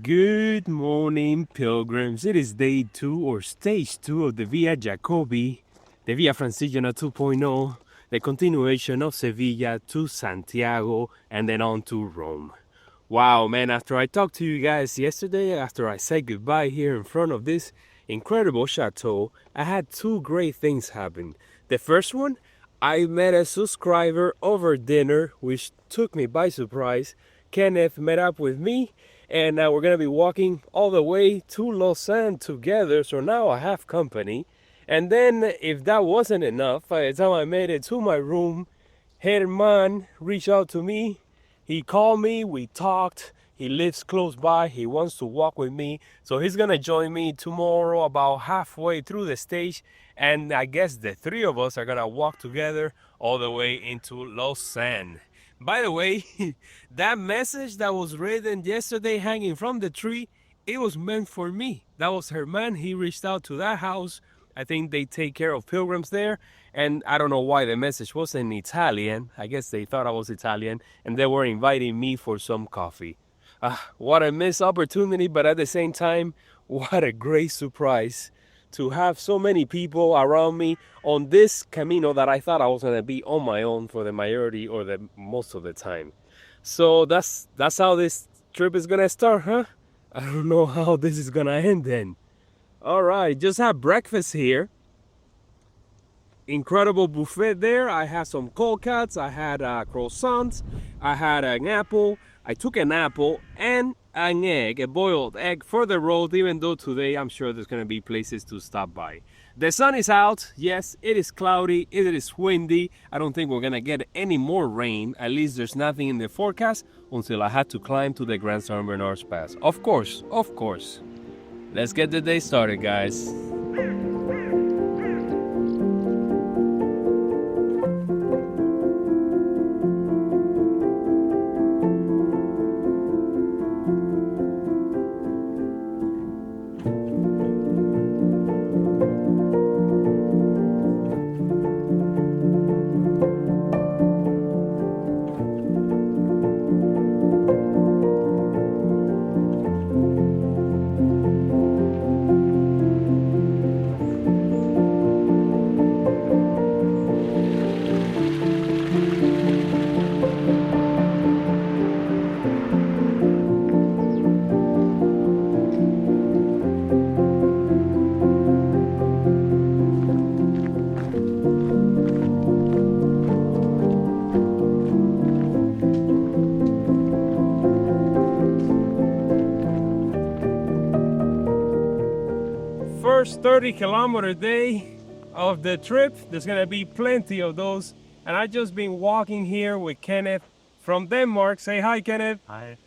Good morning, pilgrims. It is day 2 or stage 2 of the Via Jacobi, the Via Francigena 2.0, the continuation of Sevilla to Santiago and then on to Rome. Wow, man, after I talked to you guys yesterday, after I said goodbye here in front of this incredible chateau, I had two great things happen. The first one, I met a subscriber over dinner, which took me by surprise. Kenneth met up with me, and now we're gonna be walking all the way to Lausanne together, so now I have company. And then, if that wasn't enough, by the time I made it to my room, Herman reached out to me. He called me, we talked. He lives close by, he wants to walk with me. So he's gonna join me tomorrow about halfway through the stage. And I guess the three of us are gonna walk together all the way into Lausanne. By the way, that message that was written yesterday hanging from the tree, it was meant for me. That was Herman. He reached out to that house. I think they take care of pilgrims there. And I don't know why the message was in Italian. I guess they thought I was Italian. And they were inviting me for some coffee. What a missed opportunity, but at the same time, what a great surprise to have so many people around me on this Camino that I thought I was gonna be on my own for the majority or the most of the time. So that's how this trip is gonna start, huh? I don't know how this is gonna end then. All right, just had breakfast here. Incredible buffet there. I had some cold cuts, I had croissants, I had an apple. I took an apple and an egg, a boiled egg for the road, even though today I'm sure there's gonna be places to stop by. The sun is out. Yes, it is cloudy, it is windy. I don't think we're gonna get any more rain. At least there's nothing in the forecast until I had to climb to the Grand San Bernard's Pass. Of course. Let's get the day started, guys. First 30-kilometer day of the trip. There's gonna be plenty of those. And I just been walking here with Kenneth from Denmark. Say hi, Kenneth. Hi.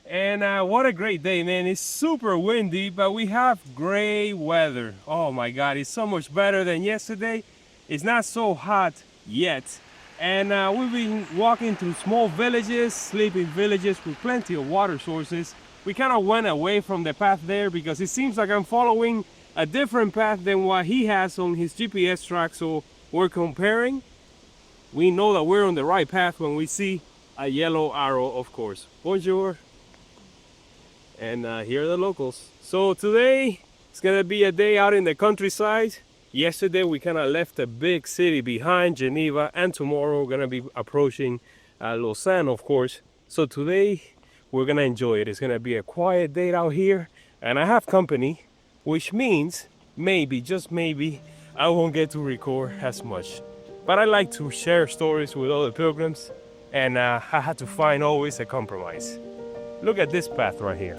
And what a great day, man. It's super windy, but we have great weather. Oh my God, it's so much better than yesterday. It's not so hot yet. And we've been walking through small villages, sleeping villages with plenty of water sources. We kind of went away from the path there because it seems like I'm following a different path than what he has on his GPS track. So we're comparing. We know that we're on the right path when we see a yellow arrow, of course. Bonjour. And here are the locals. So today it's gonna be a day out in the countryside. Yesterday we kind of left a big city behind, Geneva, and tomorrow we're gonna be approaching Lausanne, of course. So today we're gonna enjoy it. It's gonna be a quiet day out here, and I have company, which means maybe, just maybe, I won't get to record as much. But I like to share stories with other pilgrims, and I had to find always a compromise. Look at this path right here.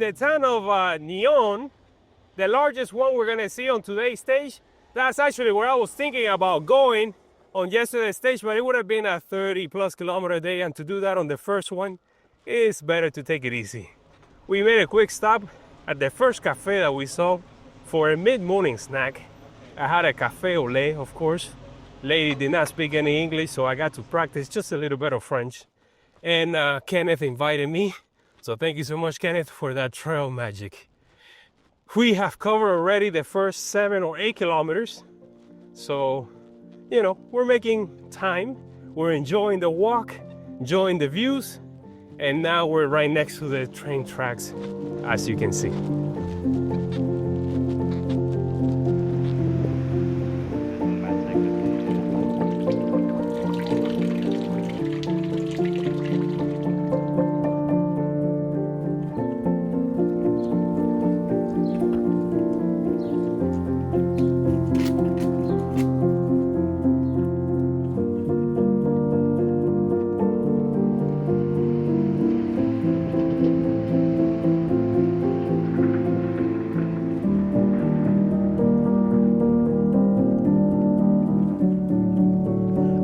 the town of Neon, the largest one we're gonna see on today's stage. That's actually where I was thinking about going on yesterday's stage, but it would have been a 30+ kilometer day, and to do that on the first one, it's better to take it easy. We made a quick stop at the first cafe that we saw for a mid-morning snack. I had a cafe au lait, of course. Lady did not speak any English, so I got to practice just a little bit of French. And Kenneth invited me, so thank you so much, Kenneth, for that trail magic. We have covered already the first 7 or 8 kilometers, so you know, we're making time. We're enjoying the walk, enjoying the views, and now we're right next to the train tracks, as you can see.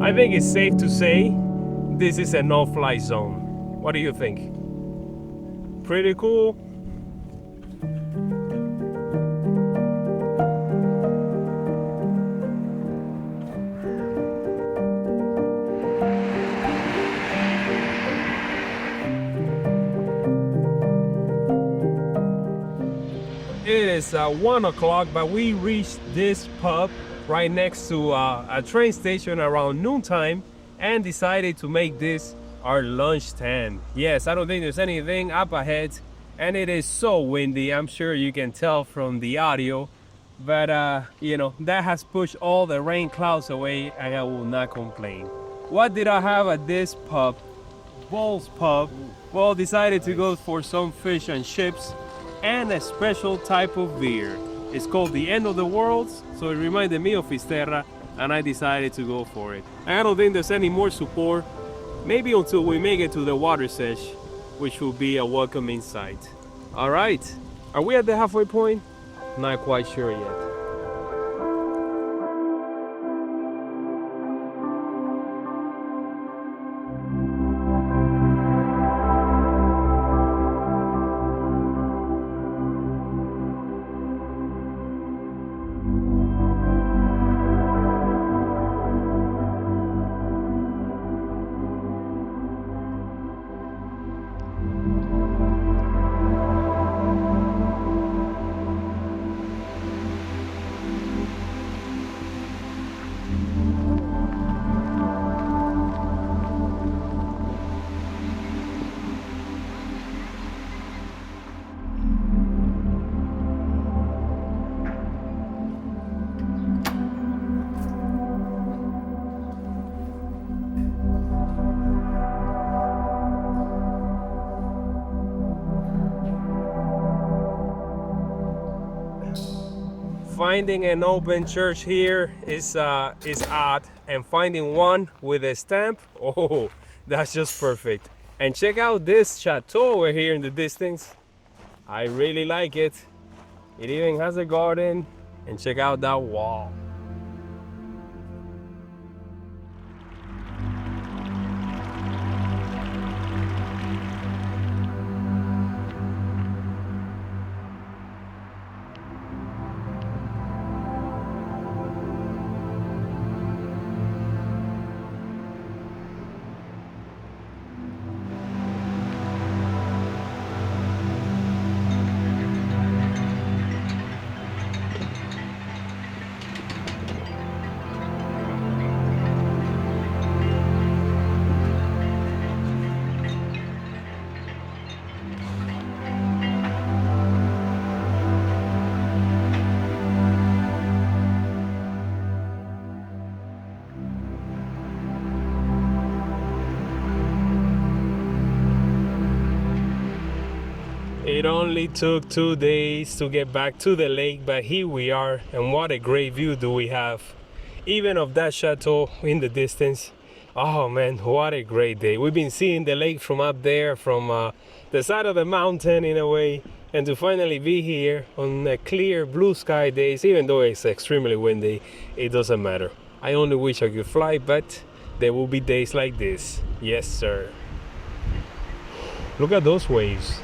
I think it's safe to say this is a no-fly zone. What do you think? Pretty cool. It is 1 o'clock, but we reached this pub right next to a train station around noontime and decided to make this our lunch stand. Yes, I don't think there's anything up ahead, and it is so windy. I'm sure you can tell from the audio, but you know, that has pushed all the rain clouds away, and I will not complain. What did I have at this pub? Bowls Pub. Well, decided to go for some fish and chips and a special type of beer. It's called The End of the World, so it reminded me of Fisterra, and I decided to go for it. I don't think there's any more support, maybe until we make it to the water's edge, which will be a welcoming sight. All right, are we at the halfway point? Not quite sure yet. Finding an open church here is odd, and finding one with a stamp, oh, that's just perfect. And check out this chateau over here in the distance. I really like it. It even has a garden, and check out that wall. It only took 2 days to get back to the lake, but here we are, and what a great view do we have, even of that chateau in the distance. Oh man, what a great day. We've been seeing the lake from up there, from the side of the mountain in a way, and to finally be here on a clear blue sky days, even though it's extremely windy, it doesn't matter. I only wish I could fly, but there will be days like this. Yes, sir. Look at those waves.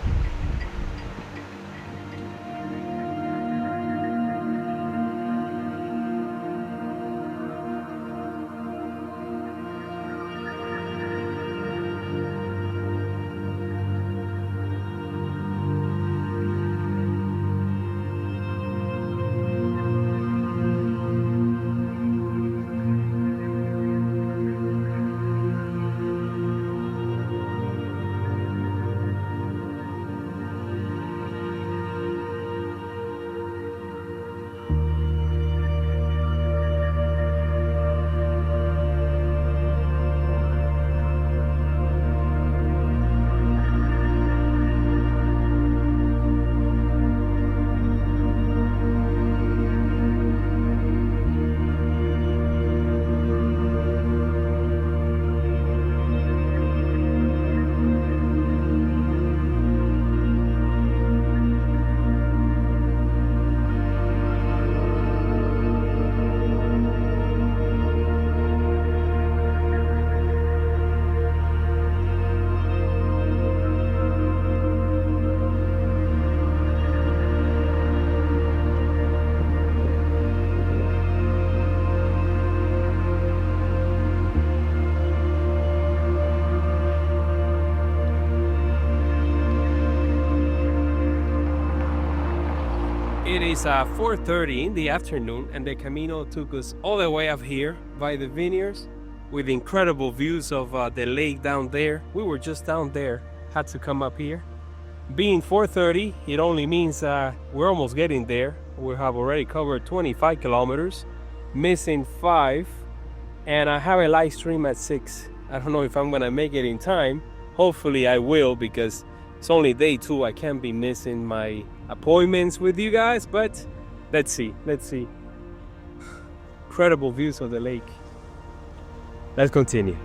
It is 4:30 in the afternoon, and the Camino took us all the way up here by the vineyards with incredible views of the lake down there. We were just down there, had to come up here. Being 4:30, it only means we're almost getting there. We have already covered 25 kilometers, missing 5, and I have a live stream at 6. I don't know if I'm gonna make it in time. Hopefully I will, because it's only day 2. I can't be missing my appointments with you guys, but let's see. Incredible views of the lake. Let's continue.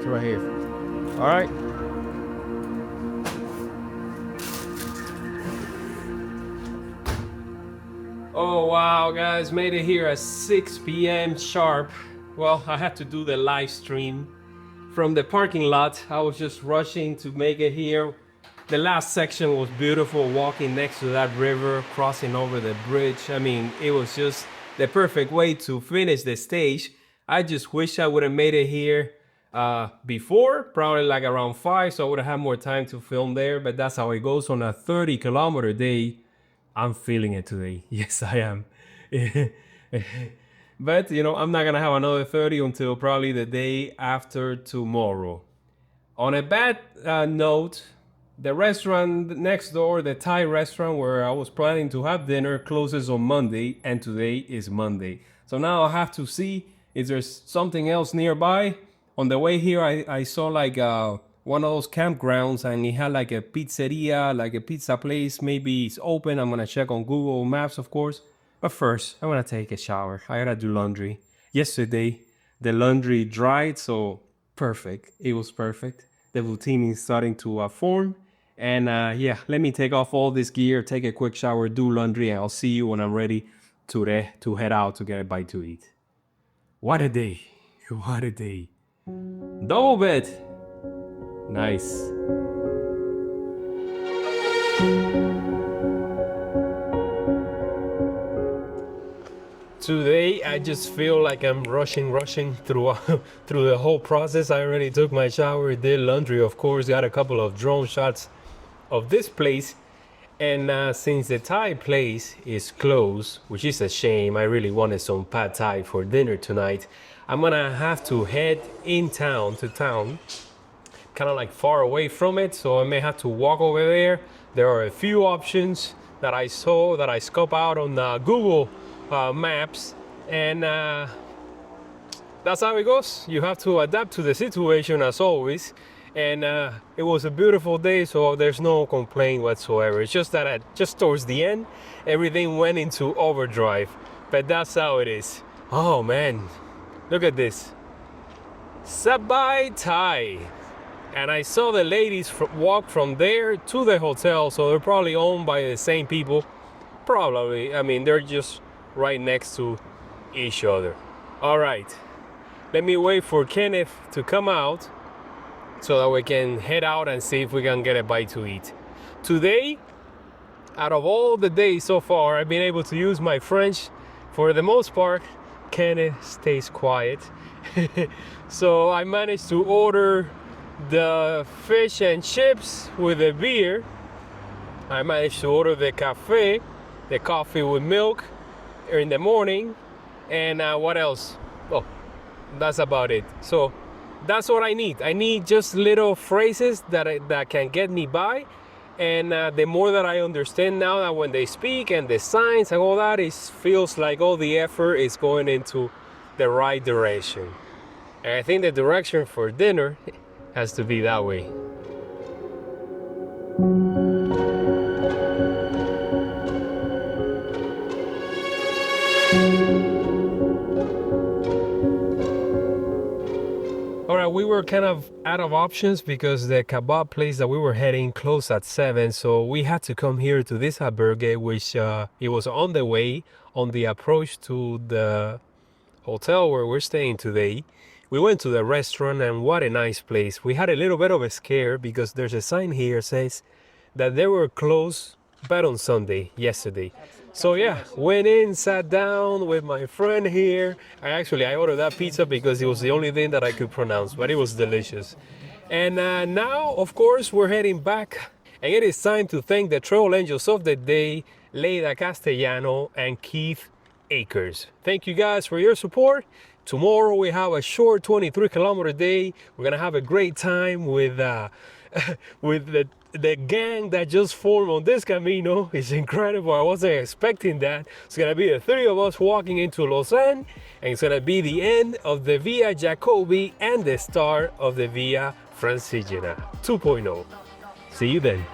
Right here. All right. Oh wow, guys, made it here at 6 p.m. sharp. Well, I had to do the live stream from the parking lot. I was just rushing to make it here. The last section was beautiful, walking next to that river, crossing over the bridge. I mean, it was just the perfect way to finish the stage. I just wish I would have made it here before, probably like around 5, so I would have had more time to film there, but that's how it goes on a 30-kilometer day. I'm feeling it today. Yes, I am. But, you know, I'm not gonna have another 30 until probably the day after tomorrow. On a bad note, The restaurant next door, the Thai restaurant where I was planning to have dinner, closes on Monday, and today is Monday. So now I have to see if there's something else nearby. On the way here, I saw like one of those campgrounds, and it had like a pizzeria, like a pizza place. Maybe it's open. I'm gonna check on Google Maps, of course. But first, I wanna take a shower. I gotta do laundry. Yesterday, the laundry dried, so perfect. It was perfect. The routine is starting to form. And yeah, let me take off all this gear, take a quick shower, do laundry, and I'll see you when I'm ready to head out to get a bite to eat. What a day. What a day. Double bed. Nice. Today I just feel like I'm rushing through through the whole process. I already took my shower, did laundry, of course, got a couple of drone shots of this place. And since the Thai place is closed, which is a shame, I really wanted some pad Thai for dinner tonight, I'm gonna have to head in town, kind of like far away from it, so I may have to walk over there. There are a few options that I saw, that I scoped out on Google Maps, and that's how it goes. You have to adapt to the situation as always. And it was a beautiful day, so there's no complaint whatsoever. It's just that just towards the end, everything went into overdrive. But that's how it is. Oh man, look at this. Sabai Thai. And I saw the ladies walk from there to the hotel, so they're probably owned by the same people. Probably. I mean, they're just right next to each other. All right. Let me wait for Kenneth to come out, so that we can head out and see if we can get a bite to eat. Today, out of all the days so far, I've been able to use my French. For the most part, Kenneth stays quiet. So I managed to order the fish and chips with a beer. I managed to order the coffee with milk in the morning. And what else? Oh, that's about it. So that's what I need. I need just little phrases that can get me by. And the more that I understand now, that when they speak and the signs and all that, it feels like all the effort is going into the right direction. And I think the direction for dinner has to be that way. Alright, we were kind of out of options because the kebab place that we were heading closed at 7, so we had to come here to this albergue, which it was on the way, on the approach to the hotel where we're staying today. We went to the restaurant, and what a nice place. We had a little bit of a scare because there's a sign here says that they were closed but on Sunday, yesterday. So yeah, went in, sat down with my friend here. I ordered that pizza because it was the only thing that I could pronounce, but it was delicious. And now, of course, we're heading back, and it is time to thank the trail angels of the day, Leida Castellano and Keith Akers. Thank you guys for your support. Tomorrow we have a short 23-kilometer day. We're gonna have a great time with the gang that just formed on this Camino. It's incredible. I wasn't expecting that. It's gonna be the 3 of us walking into Lausanne, and it's gonna be the end of the Via Jacobi and the start of the Via Francigena 2.0. See you then.